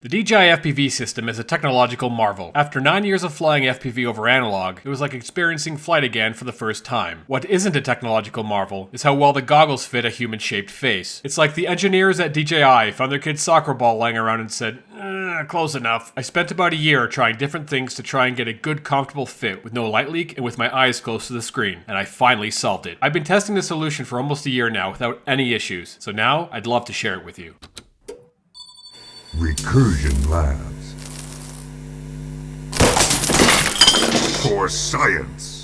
The DJI FPV system is a technological marvel. After 9 years of flying FPV over analog, it was like experiencing flight again for the first time. What isn't a technological marvel is how well the goggles fit a human-shaped face. It's like the engineers at DJI found their kid's soccer ball lying around and said, close enough. I spent about a year trying different things to try and get a good, comfortable fit with no light leak and with my eyes close to the screen, and I finally solved it. I've been testing the solution for almost a year now without any issues, so now I'd love to share it with you. Recursion Labs. For science.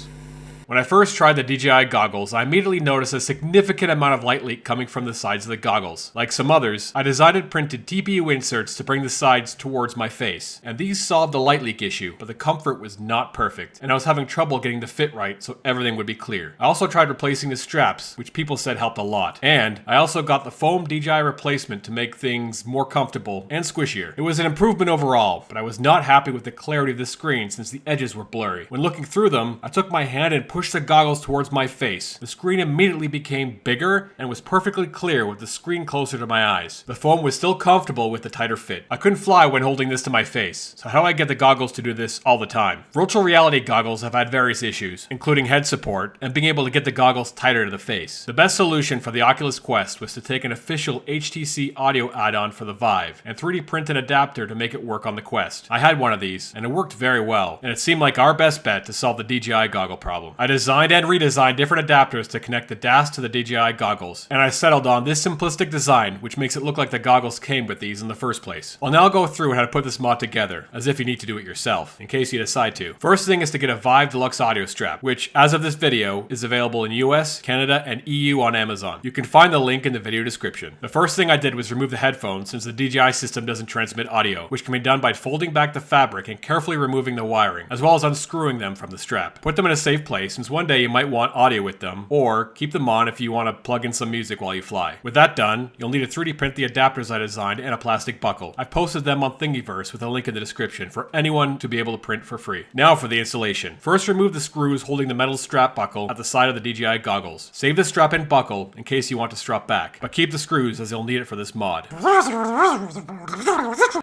When I first tried the DJI goggles, I immediately noticed a significant amount of light leak coming from the sides of the goggles. Like some others, I designed and printed TPU inserts to bring the sides towards my face, and these solved the light leak issue, but the comfort was not perfect, and I was having trouble getting the fit right so everything would be clear. I also tried replacing the straps, which people said helped a lot, and I also got the foam DJI replacement to make things more comfortable and squishier. It was an improvement overall, but I was not happy with the clarity of the screen since the edges were blurry. When looking through them, I took my hand and pushed the goggles towards my face. The screen immediately became bigger and was perfectly clear with the screen closer to my eyes. The foam was still comfortable with the tighter fit. I couldn't fly when holding this to my face, so how do I get the goggles to do this all the time? Virtual reality goggles have had various issues, including head support and being able to get the goggles tighter to the face. The best solution for the Oculus Quest was to take an official HTC audio add-on for the Vive and 3D print an adapter to make it work on the Quest. I had one of these, and it worked very well, and it seemed like our best bet to solve the DJI goggle problem. I designed and redesigned different adapters to connect the DAS to the DJI goggles, and I settled on this simplistic design, which makes it look like the goggles came with these in the first place. I'll now go through how to put this mod together, as if you need to do it yourself, in case you decide to. First thing is to get a Vive Deluxe audio strap, which, as of this video, is available in US, Canada, and EU on Amazon. You can find the link in the video description. The first thing I did was remove the headphones, since the DJI system doesn't transmit audio, which can be done by folding back the fabric and carefully removing the wiring, as well as unscrewing them from the strap. Put them in a safe place, since one day you might want audio with them, or keep them on if you want to plug in some music while you fly. With that done, you'll need to 3D print the adapters I designed and a plastic buckle. I've posted them on Thingiverse with a link in the description for anyone to be able to print for free. Now for the installation. First, remove the screws holding the metal strap buckle at the side of the DJI goggles. Save the strap and buckle in case you want to strap back, but keep the screws as you'll need it for this mod.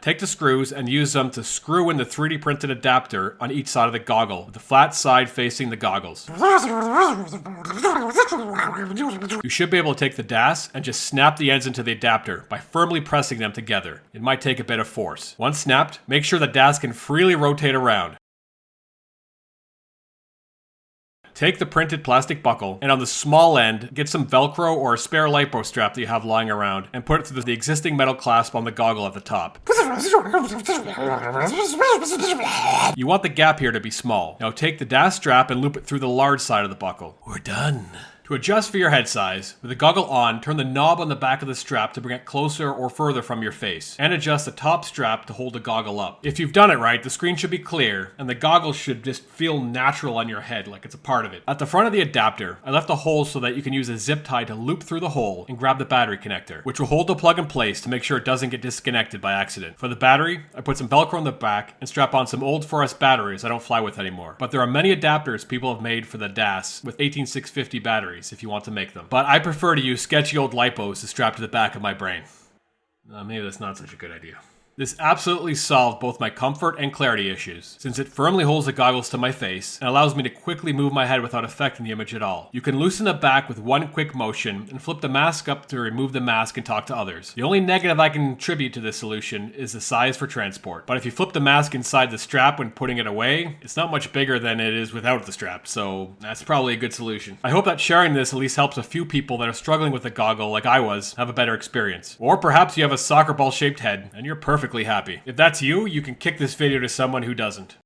Take the screws and use them to screw in the 3D printed adapter on each side of the goggle, with the flat side facing the goggles. You should be able to take the DAS and just snap the ends into the adapter by firmly pressing them together. It might take a bit of force. Once snapped, make sure the DAS can freely rotate around. Take the printed plastic buckle, and on the small end, get some Velcro or a spare LiPo strap that you have lying around, and put it through the existing metal clasp on the goggle at the top. You want the gap here to be small. Now take the DAS strap and loop it through the large side of the buckle. We're done. To adjust for your head size, with the goggle on, turn the knob on the back of the strap to bring it closer or further from your face, and adjust the top strap to hold the goggle up. If you've done it right, the screen should be clear, and the goggle should just feel natural on your head, like it's a part of it. At the front of the adapter, I left a hole so that you can use a zip tie to loop through the hole and grab the battery connector, which will hold the plug in place to make sure it doesn't get disconnected by accident. For the battery, I put some Velcro on the back and strap on some old 4S batteries I don't fly with anymore. But there are many adapters people have made for the DAS with 18650 batteries if you want to make them. But I prefer to use sketchy old LiPos to strap to the back of my brain. Maybe that's not such a good idea. This absolutely solved both my comfort and clarity issues, since it firmly holds the goggles to my face and allows me to quickly move my head without affecting the image at all. You can loosen the back with one quick motion and flip the mask up to remove the mask and talk to others. The only negative I can attribute to this solution is the size for transport, but if you flip the mask inside the strap when putting it away, it's not much bigger than it is without the strap, so that's probably a good solution. I hope that sharing this at least helps a few people that are struggling with a goggle like I was have a better experience. Or perhaps you have a soccer ball shaped head and you're perfectly happy. If that's you, you can kick this video to someone who doesn't.